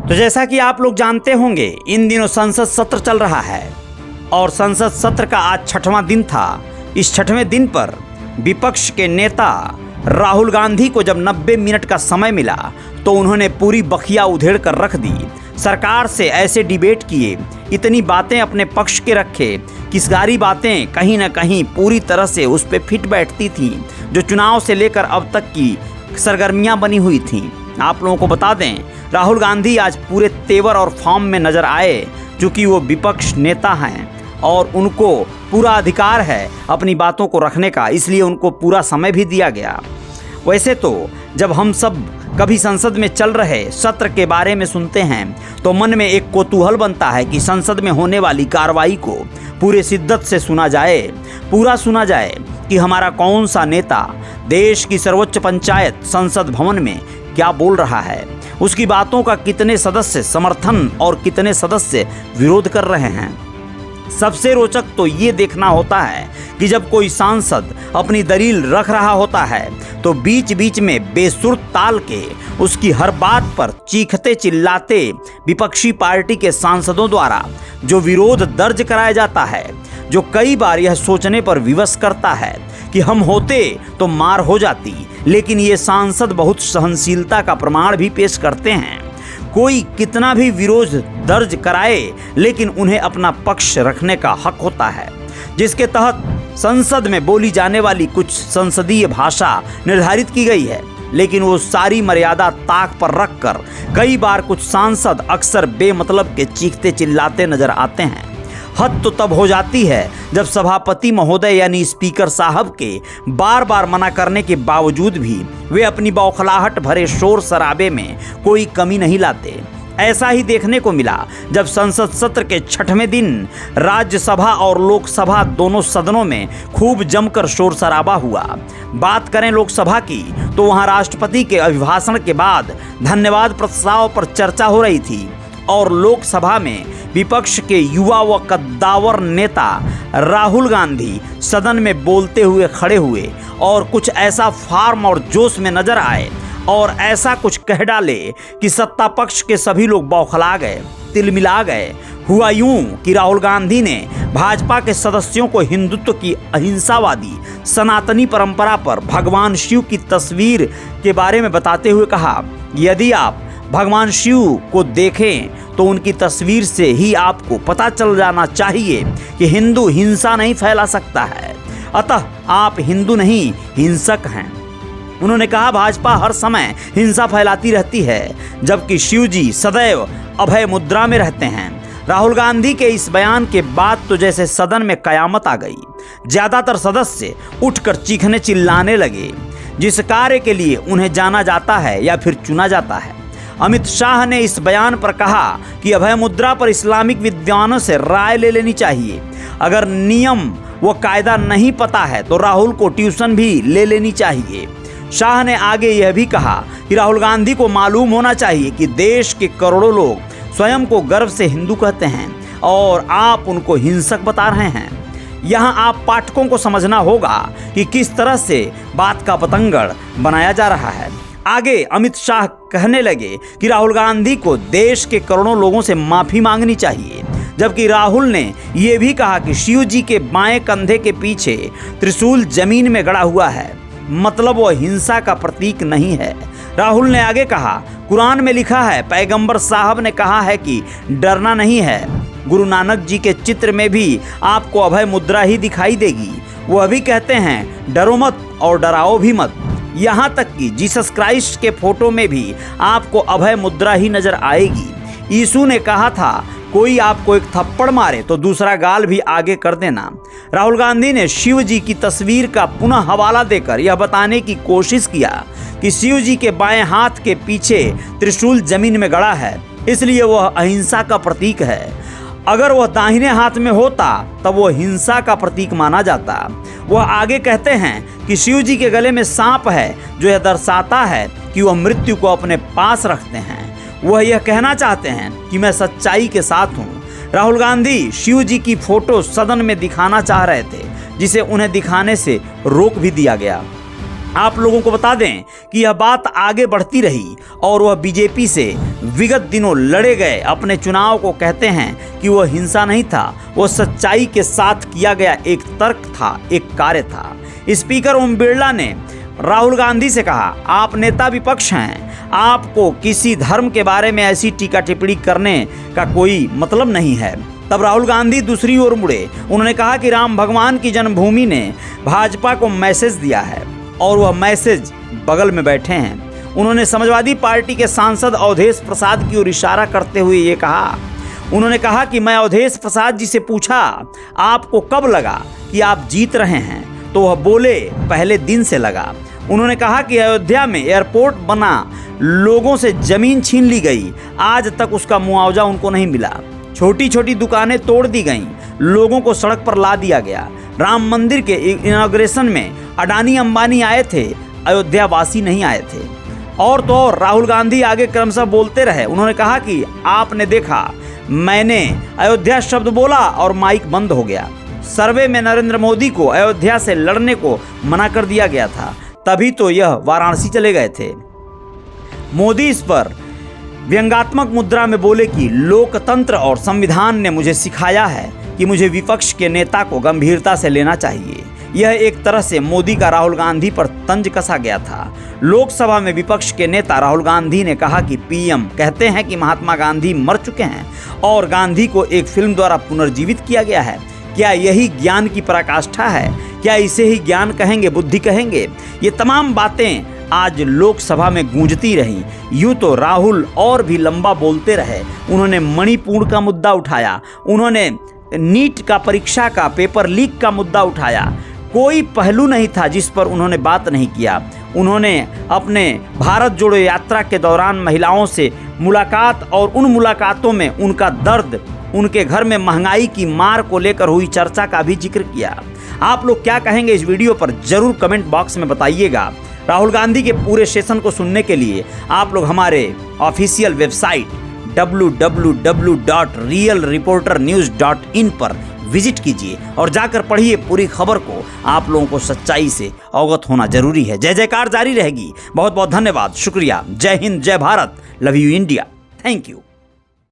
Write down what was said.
तो जैसा कि आप लोग जानते होंगे, इन दिनों संसद सत्र चल रहा है और संसद सत्र का आज 6वां दिन था। इस 6वें दिन पर विपक्ष के नेता राहुल गांधी को जब 90 मिनट का समय मिला तो उन्होंने पूरी बखिया उधेड़ कर रख दी। सरकार से ऐसे डिबेट किए, इतनी बातें अपने पक्ष के रखे कि सारी बातें कहीं ना कहीं पूरी तरह से उस पर फिट बैठती थी जो चुनाव से लेकर अब तक की सरगर्मियां बनी हुई थीं। आप लोगों को बता दें, राहुल गांधी आज पूरे तेवर और फॉर्म में नजर आए, क्योंकि वो विपक्ष नेता हैं और उनको पूरा अधिकार है अपनी बातों को रखने का, इसलिए उनको पूरा समय भी दिया गया। वैसे तो जब हम सब कभी संसद में चल रहे सत्र के बारे में सुनते हैं तो मन में एक कौतूहल बनता है कि संसद में होने वाली कार्रवाई को पूरे शिद्दत से सुना जाए, पूरा सुना जाए कि हमारा कौन सा नेता देश की सर्वोच्च पंचायत संसद भवन में क्या बोल रहा है, उसकी बातों का कितने सदस्य समर्थन और कितने सदस्य विरोध कर रहे हैं। सबसे रोचक तो ये देखना होता है कि जब कोई सांसद अपनी दलील रख रहा होता है तो बीच बीच में बेसुर ताल के उसकी हर बात पर चीखते चिल्लाते विपक्षी पार्टी के सांसदों द्वारा जो विरोध दर्ज कराया जाता है, जो कई बार यह सोचने पर विवश करता है कि हम होते तो मार हो जाती, लेकिन ये सांसद बहुत सहनशीलता का प्रमाण भी पेश करते हैं। कोई कितना भी विरोध दर्ज कराए, लेकिन उन्हें अपना पक्ष रखने का हक होता है, जिसके तहत संसद में बोली जाने वाली कुछ संसदीय भाषा निर्धारित की गई है। लेकिन वो सारी मर्यादा ताक पर रखकर कई बार कुछ सांसद अक्सर बेमतलब के चीखते चिल्लाते नजर आते हैं। हद तो तब हो जाती है जब सभापति महोदय यानी स्पीकर साहब के बार बार मना करने के बावजूद भी वे अपनी बौखलाहट भरे शोर शराबे में कोई कमी नहीं लाते। ऐसा ही देखने को मिला जब संसद सत्र के 6वें दिन राज्यसभा और लोकसभा दोनों सदनों में खूब जमकर शोर शराबा हुआ। बात करें लोकसभा की तो वहां राष्ट्रपति के अभिभाषण के बाद धन्यवाद प्रस्ताव पर चर्चा हो रही थी और लोकसभा में विपक्ष के युवा व कद्दावर नेता राहुल गांधी सदन में बोलते हुए खड़े हुए और कुछ ऐसा फार्म और जोश में नजर आए और ऐसा कुछ कह डाले कि सत्ता पक्ष के सभी लोग बौखला गए, तिलमिला गए। हुआ यूं कि राहुल गांधी ने भाजपा के सदस्यों को हिंदुत्व की अहिंसावादी सनातनी परंपरा पर भगवान शिव की तस्वीर के बारे में बताते हुए कहा, यदि आप भगवान शिव को देखें तो उनकी तस्वीर से ही आपको पता चल जाना चाहिए कि हिंदू हिंसा नहीं फैला सकता है, अतः आप हिंदू नहीं हिंसक हैं। उन्होंने कहा, भाजपा हर समय हिंसा फैलाती रहती है जबकि शिव जी सदैव अभय मुद्रा में रहते हैं। राहुल गांधी के इस बयान के बाद तो जैसे सदन में कयामत आ गई। ज्यादातर सदस्य उठकर चीखने चिल्लाने लगे। जिस कार्य के लिए उन्हें जाना जाता है या फिर चुना जाता है। अमित शाह ने इस बयान पर कहा कि अभय मुद्रा पर इस्लामिक विद्वानों से राय ले लेनी चाहिए। अगर नियम व कायदा नहीं पता है तो राहुल को ट्यूशन भी ले लेनी चाहिए। शाह ने आगे यह भी कहा कि राहुल गांधी को मालूम होना चाहिए कि देश के करोड़ों लोग स्वयं को गर्व से हिंदू कहते हैं और आप उनको हिंसक बता रहे हैं। यहाँ आप पाठकों को समझना होगा कि किस तरह से बात का पतंगड़ बनाया जा रहा है। आगे अमित शाह कहने लगे कि राहुल गांधी को देश के करोड़ों लोगों से माफी मांगनी चाहिए, जबकि राहुल ने यह भी कहा कि शिव जी के बाएं कंधे के पीछे त्रिशूल जमीन में गड़ा हुआ है, मतलब वह हिंसा का प्रतीक नहीं है। राहुल ने आगे कहा, कुरान में लिखा है, पैगंबर साहब ने कहा है कि डरना नहीं है। गुरु नानक जी के चित्र में भी आपको अभय मुद्रा ही दिखाई देगी। वह भी कहते हैं, डरो मत और डराओ भी मत। यहाँ तक कि जीसस क्राइस्ट के फोटो में भी आपको अभय मुद्रा ही नजर आएगी। यीशु ने कहा था, कोई आपको एक थप्पड़ मारे तो दूसरा गाल भी आगे कर देना। राहुल गांधी ने शिव जी की तस्वीर का पुनः हवाला देकर यह बताने की कोशिश किया कि शिव जी के बाएं हाथ के पीछे त्रिशूल जमीन में गड़ा है, इसलिए वह अहिंसा का प्रतीक है। अगर वह दाहिने हाथ में होता तब वह हिंसा का प्रतीक माना जाता। वह आगे कहते हैं कि शिव जी के गले में सांप है, जो यह दर्शाता है कि वह मृत्यु को अपने पास रखते हैं। वह यह कहना चाहते हैं कि मैं सच्चाई के साथ हूँ। राहुल गांधी शिव जी की फोटो सदन में दिखाना चाह रहे थे, जिसे उन्हें दिखाने से रोक भी दिया गया। आप लोगों को बता दें कि यह बात आगे बढ़ती रही और वह बीजेपी से विगत दिनों लड़े गए अपने चुनाव को कहते हैं कि वह हिंसा नहीं था, वह सच्चाई के साथ किया गया एक तर्क था, एक कार्य था। स्पीकर ओम बिरला ने राहुल गांधी से कहा, आप नेता विपक्ष हैं, आपको किसी धर्म के बारे में ऐसी टीका टिप्पणी करने का कोई मतलब नहीं है। तब राहुल गांधी दूसरी ओर मुड़े। उन्होंने कहा कि राम भगवान की जन्मभूमि ने भाजपा को मैसेज दिया है और वह मैसेज बगल में बैठे हैं। उन्होंने समाजवादी पार्टी के सांसद अवधेश प्रसाद की ओर इशारा करते हुए ये कहा, उन्होंने कहा कि मैं अवधेश प्रसाद जी से पूछा, आपको कब लगा कि आप जीत रहे हैं? तो वह बोले, पहले दिन से लगा। उन्होंने कहा कि अयोध्या में एयरपोर्ट बना, लोगों से जमीन छीन ली गई, आज तक उसका मुआवजा उनको नहीं मिला। छोटी छोटी दुकानें तोड़ दी गईं, लोगों को सड़क पर ला दिया गया। राम मंदिर के इनॉग्रेशन में अडानी अंबानी आए थे, अयोध्या वासी नहीं आए थे। और तो और राहुल गांधी आगे क्रमशः बोलते रहे। उन्होंने कहा कि आपने देखा, मैंने अयोध्या शब्द बोला और माइक बंद हो गया। सर्वे में नरेंद्र मोदी को अयोध्या से लड़ने को मना कर दिया गया था, तभी तो यह वाराणसी चले गए थे। मोदी इस पर व्यंग्यात्मक मुद्रा में बोले कि लोकतंत्र और संविधान ने मुझे सिखाया है कि मुझे विपक्ष के नेता को गंभीरता से लेना चाहिए। यह एक तरह से मोदी का राहुल गांधी पर तंज कसा गया था। लोकसभा में विपक्ष के नेता राहुल गांधी ने कहा कि पीएम कहते हैं कि महात्मा गांधी मर चुके हैं और गांधी को एक फिल्म द्वारा पुनर्जीवित किया गया है। क्या यही ज्ञान की पराकाष्ठा है? क्या इसे ही ज्ञान कहेंगे, बुद्धि कहेंगे? ये तमाम बातें आज लोकसभा में गूंजती रहीं। यूं तो राहुल और भी लंबा बोलते रहे। उन्होंने मणिपुर का मुद्दा उठाया, उन्होंने नीट का परीक्षा का पेपर लीक का मुद्दा उठाया। कोई पहलू नहीं था जिस पर उन्होंने बात नहीं किया। उन्होंने अपने भारत जोड़ो यात्रा के दौरान महिलाओं से मुलाकात और उन मुलाकातों में उनका दर्द, उनके घर में महंगाई की मार को लेकर हुई चर्चा का भी जिक्र किया। आप लोग क्या कहेंगे इस वीडियो पर जरूर कमेंट बॉक्स में बताइएगा। राहुल गांधी के पूरे सेशन को सुनने के लिए आप लोग हमारे ऑफिशियल वेबसाइट www.realreporternews.in पर विजिट कीजिए और जाकर पढ़िए पूरी खबर को। आप लोगों को सच्चाई से अवगत होना जरूरी है। जय जयकार जारी रहेगी। बहुत बहुत धन्यवाद, शुक्रिया। जय हिंद, जय Bharat, love you India, thank you.